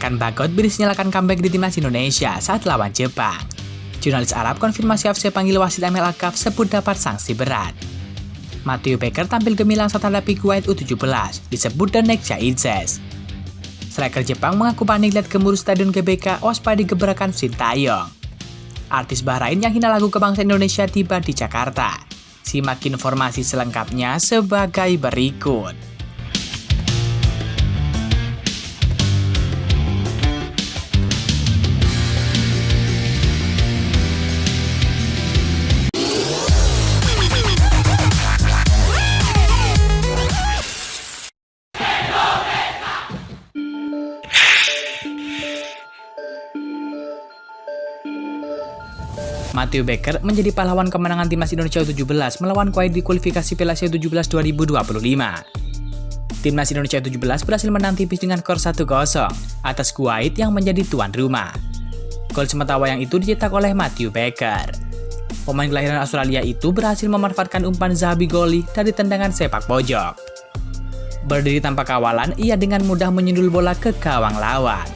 Elkan Bagot berisinya akan comeback di timnas Indonesia saat lawan Jepang. Jurnalis Arab konfirmasi AFC panggil wasit Amel Alkaf sebut dapat sanksi berat. Matthew Baker tampil gemilang saat hadapi Kuwait U17, disebut the next Jaitzes. Striker Jepang mengaku panik lihat gemuruh Stadion GBK waspada gebrakan Sintayong. Artis Bahrain yang hina lagu kebangsaan Indonesia tiba di Jakarta. Simak informasi selengkapnya sebagai berikut. Matthew Baker menjadi pahlawan kemenangan timnas Indonesia U17 melawan Kuwait di kualifikasi Piala Asia U17 2025. Timnas Indonesia U17 berhasil menang tipis dengan skor 1-0 atas Kuwait yang menjadi tuan rumah. Gol sematawayang itu dicetak oleh Matthew Baker. Pemain kelahiran Australia itu berhasil memanfaatkan umpan Zahabi Goli dari tendangan sepak pojok. Berdiri tanpa kawalan, ia dengan mudah menyundul bola ke gawang lawan.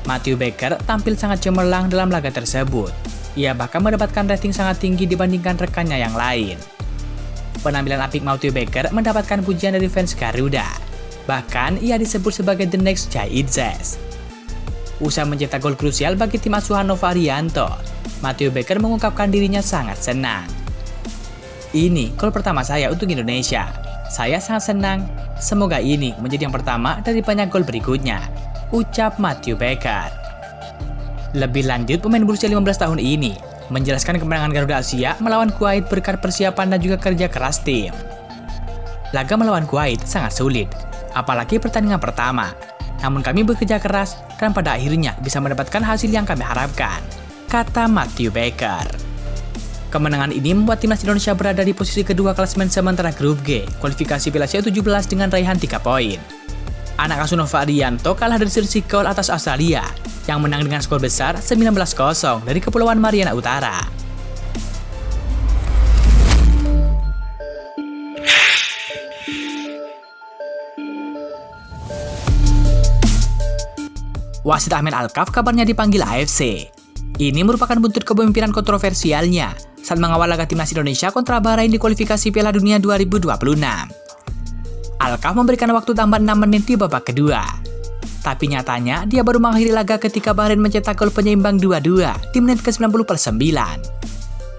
Matthew Baker tampil sangat cemerlang dalam laga tersebut. Ia bahkan mendapatkan rating sangat tinggi dibandingkan rekannya yang lain. Penampilan apik Matthew Baker mendapatkan pujian dari fans Garuda. Bahkan, ia disebut sebagai the next Jaitzes. Usai mencetak gol krusial bagi tim asuhan Nova Arianto, Matthew Baker mengungkapkan dirinya sangat senang. Ini gol pertama saya untuk Indonesia. Saya sangat senang. Semoga ini menjadi yang pertama dari banyak gol berikutnya, ucap Matthew Baker. Lebih lanjut, pemain berusia 15 tahun ini menjelaskan kemenangan Garuda Asia melawan Kuwait berkat persiapan dan juga kerja keras tim. Laga melawan Kuwait sangat sulit, apalagi pertandingan pertama. Namun kami bekerja keras dan pada akhirnya bisa mendapatkan hasil yang kami harapkan, kata Matthew Baker. Kemenangan ini membuat timnas Indonesia berada di posisi kedua klasemen sementara grup G, kualifikasi Piala Asia U17 dengan raihan 3 poin. Anak asuh Nova Arianto kalah dari selisih gol atas Australia yang menang dengan skor besar 19-0 dari Kepulauan Mariana Utara. Wasit Ahmed Alkaf kabarnya dipanggil AFC. Ini merupakan buntut kepemimpinan kontroversialnya saat mengawal laga timnas Indonesia kontra Bahrain di kualifikasi Piala Dunia 2026. Alkaf memberikan waktu tambah 6 menit di babak kedua. Tapi nyatanya, dia baru mengakhiri laga ketika Bahrain mencetak gol penyeimbang 2-2 di menit ke-90+9.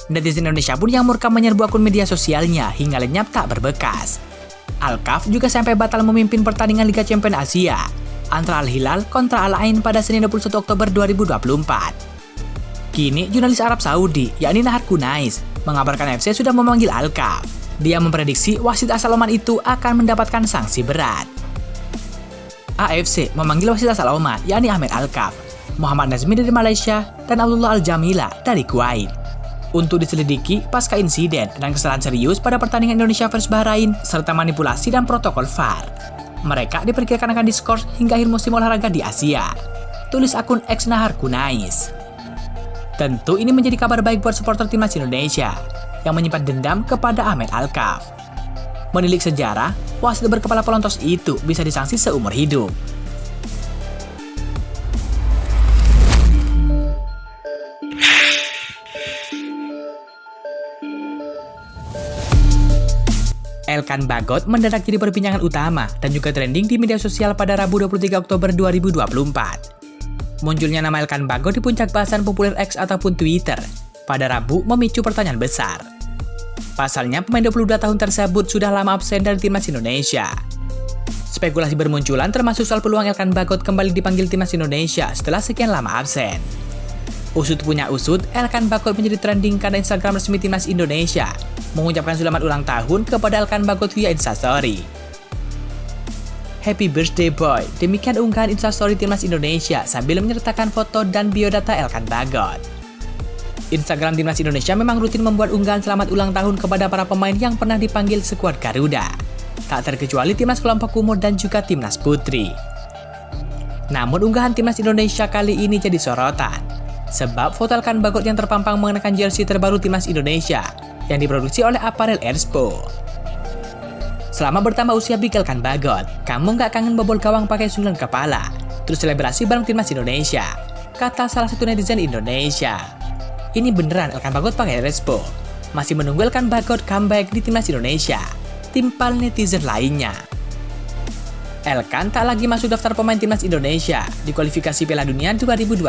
Netizen Indonesia pun yang murka menyerbu akun media sosialnya hingga lenyap tak berbekas. Alkaf juga sampai batal memimpin pertandingan Liga Champions Asia antara Al Hilal kontra Al Ain pada Senin 21 Oktober 2024. Kini, jurnalis Arab Saudi, yakni Nahar Kunais, mengabarkan AFC sudah memanggil Alkaf. Dia memprediksi wasit asal Oman itu akan mendapatkan sanksi berat. AFC memanggil wasit asal Oman, yakni Ahmed Alkaf, Muhammad Nazmi dari Malaysia, dan Abdullah Al-Jamila dari Kuwait, untuk diselidiki pasca insiden dan kesalahan serius pada pertandingan Indonesia vs Bahrain serta manipulasi dan protokol VAR. Mereka diperkirakan akan diskors hingga akhir musim olahraga di Asia, tulis akun X Nahar Kunais. Tentu ini menjadi kabar baik buat supporter timnas Indonesia yang menyimpan dendam kepada Ahmed Alkaf. Menilik sejarah, wasit berkepala pelontos itu bisa disanksi seumur hidup. Elkan Bagot mendadak jadi perbincangan utama dan juga trending di media sosial pada Rabu 23 Oktober 2024. Munculnya nama Elkan Bagot di puncak bahasan populer X ataupun Twitter pada Rabu memicu pertanyaan besar. Pasalnya, pemain 22 tahun tersebut sudah lama absen dari timnas Indonesia. Spekulasi bermunculan termasuk soal peluang Elkan Bagot kembali dipanggil timnas Indonesia setelah sekian lama absen. Usut punya usut, Elkan Bagot menjadi trending karena Instagram resmi timnas Indonesia mengucapkan selamat ulang tahun kepada Elkan Bagot via Instastory. Happy birthday boy, demikian unggahan Instastory timnas Indonesia sambil menyertakan foto dan biodata Elkan Bagot. Instagram timnas Indonesia memang rutin membuat unggahan selamat ulang tahun kepada para pemain yang pernah dipanggil skuad Garuda, tak terkecuali timnas kelompok umur dan juga timnas putri. Namun unggahan timnas Indonesia kali ini jadi sorotan, sebab foto Elkan Bagot yang terpampang mengenakan jersey terbaru timnas Indonesia yang diproduksi oleh Apparel Expo. Selama bertambah usia Big Elkan Bagot, kamu nggak kangen bobol gawang pakai sundulan kepala? terus selebrasi bareng timnas Indonesia, kata salah satu netizen Indonesia. Ini beneran Elkan Bagot pakai respo. Masih menunggu Elkan Bagot comeback di timnas Indonesia, timpal netizen lainnya. Elkan tak lagi masuk daftar pemain timnas Indonesia di kualifikasi Piala Dunia 2026.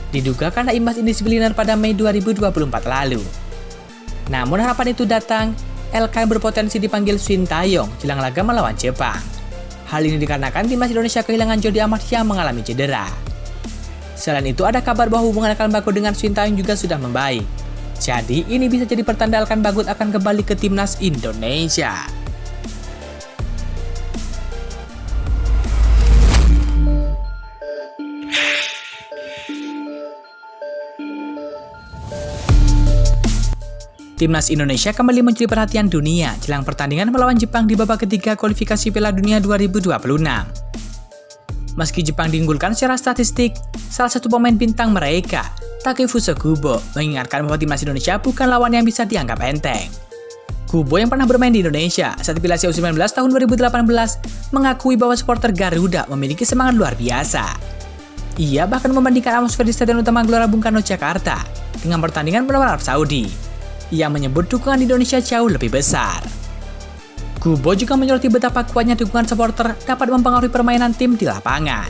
Diduga karena imbas indisipliner pada Mei 2024 lalu. Namun harapan itu datang, Elkan berpotensi dipanggil Sintayong jelang laga melawan Jepang. Hal ini dikarenakan timnas Indonesia kehilangan Jody Amat yang mengalami cedera. Selain itu ada kabar bahwa hubungan Elkan Bagot dengan Sintayong juga sudah membaik. Jadi ini bisa jadi pertanda Elkan Bagot akan kembali ke timnas Indonesia. Timnas Indonesia kembali mencuri perhatian dunia jelang pertandingan melawan Jepang di babak ketiga kualifikasi Piala Dunia 2026. Meski Jepang diunggulkan secara statistik, salah satu pemain bintang mereka, Takefusa Kubo, mengingatkan bahwa timnas Indonesia bukan lawan yang bisa dianggap enteng. Kubo yang pernah bermain di Indonesia saat Piala Asia U19 tahun 2018 mengakui bahwa supporter Garuda memiliki semangat luar biasa. Ia bahkan membandingkan atmosfer di Stadion Utama Gelora Bung Karno Jakarta dengan pertandingan melawan Arab Saudi. Ia menyebut dukungan Indonesia jauh lebih besar. Kubo juga menyoroti betapa kuatnya dukungan supporter dapat mempengaruhi permainan tim di lapangan.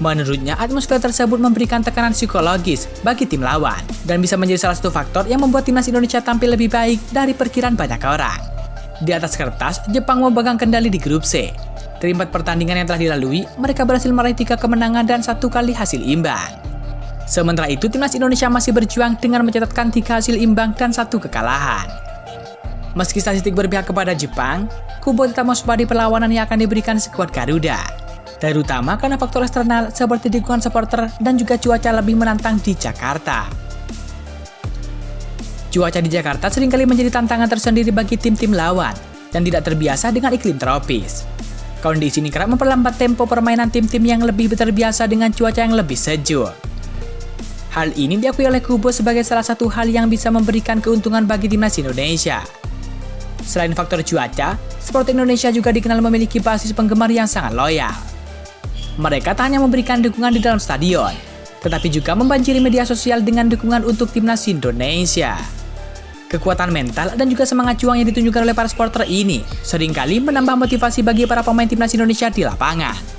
Menurutnya, atmosfer tersebut memberikan tekanan psikologis bagi tim lawan dan bisa menjadi salah satu faktor yang membuat timnas Indonesia tampil lebih baik dari perkiraan banyak orang. Di atas kertas, Jepang memegang kendali di grup C. Dari 4 pertandingan yang telah dilalui, mereka berhasil meraih 3 kemenangan dan 1 kali hasil imbang. Sementara itu, timnas Indonesia masih berjuang dengan mencatatkan 3 hasil imbang dan 1 kekalahan. Meski statistik berpihak kepada Jepang, Kubo tetap mewaspadai perlawanan yang akan diberikan skuad Garuda, terutama karena faktor eksternal seperti dukungan supporter dan juga cuaca lebih menantang di Jakarta. Cuaca di Jakarta seringkali menjadi tantangan tersendiri bagi tim-tim lawan dan tidak terbiasa dengan iklim tropis. Kondisi ini kerap memperlambat tempo permainan tim-tim yang lebih terbiasa dengan cuaca yang lebih sejuk. Hal ini diakui oleh Kubo sebagai salah satu hal yang bisa memberikan keuntungan bagi timnas Indonesia. Selain faktor cuaca, Sporting Indonesia juga dikenal memiliki basis penggemar yang sangat loyal. Mereka tak hanya memberikan dukungan di dalam stadion, tetapi juga membanjiri media sosial dengan dukungan untuk timnas Indonesia. Kekuatan mental dan juga semangat juang yang ditunjukkan oleh para supporter ini seringkali menambah motivasi bagi para pemain timnas Indonesia di lapangan.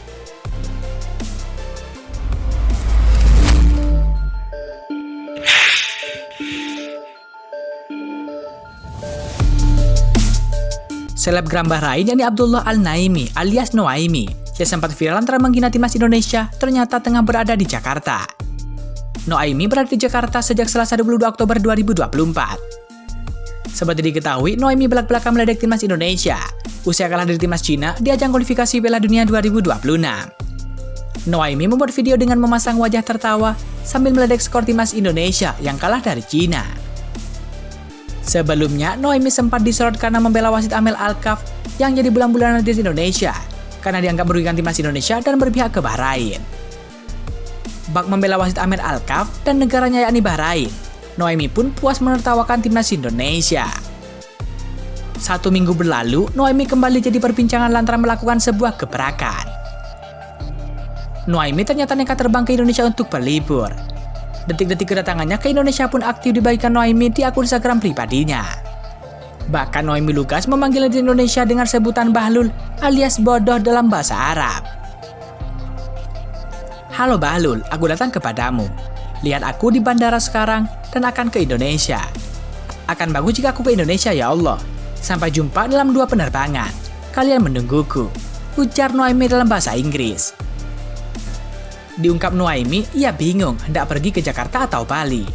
Selebgram Bahrain yakni Abdullah Al-Naimi alias Noaimi yang sempat viral antara menghina timnas Indonesia ternyata tengah berada di Jakarta. Noaimi berada di Jakarta sejak Selasa 22 Oktober 2024. Seperti diketahui, Noaimi belak-belakan meledek timnas Indonesia usai kalah dari timnas Cina di ajang kualifikasi Piala Dunia 2026. Noaimi membuat video dengan memasang wajah tertawa sambil meledek skor timnas Indonesia yang kalah dari Cina. Sebelumnya, Noaimi sempat disorot karena membela wasit Amel Alkaf yang jadi bulan-bulanan di Indonesia karena dianggap merugikan timnas Indonesia dan berpihak ke Bahrain. Bak membela wasit Amel Alkaf dan negaranya yakni Bahrain, Noaimi pun puas menertawakan timnas Indonesia. 1 minggu berlalu, Noaimi kembali jadi perbincangan lantaran melakukan sebuah gebrakan. Noaimi ternyata nekat terbang ke Indonesia untuk berlibur. Detik-detik kedatangannya ke Indonesia pun aktif dibagikan Noaimi di akun Instagram pribadinya. Bahkan Noaimi Lukas memanggil di Indonesia dengan sebutan Bahlul alias bodoh dalam bahasa Arab. Halo Bahlul, aku datang kepadamu. Lihat aku di bandara sekarang dan akan ke Indonesia. Akan bagus jika aku ke Indonesia ya Allah. Sampai jumpa dalam 2 penerbangan. Kalian menungguku, ujar Noaimi dalam bahasa Inggris. Diungkap Noaimi, ia bingung hendak pergi ke Jakarta atau Bali.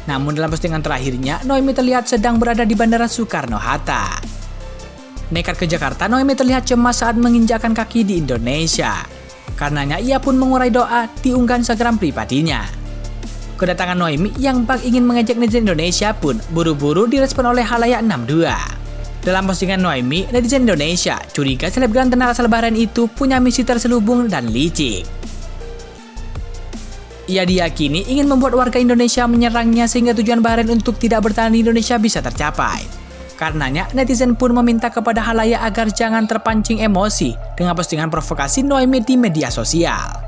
Namun dalam postingan terakhirnya, Noaimi terlihat sedang berada di Bandara Soekarno-Hatta. Nekat ke Jakarta, Noaimi terlihat cemas saat menginjakkan kaki di Indonesia. Karenanya ia pun mengurai doa di unggahan Instagram pribadinya. Kedatangan Noaimi yang bak ingin mengejek netizen Indonesia pun buru-buru direspon oleh Halayak 62. Dalam postingan Noaimi, netizen Indonesia curiga selebgram tenar asal Bahrain itu punya misi terselubung dan licik. Ia diyakini ingin membuat warga Indonesia menyerangnya sehingga tujuan Bahrain untuk tidak bertahan di Indonesia bisa tercapai. Karenanya, netizen pun meminta kepada halayak agar jangan terpancing emosi dengan postingan provokasi Noemi di media sosial.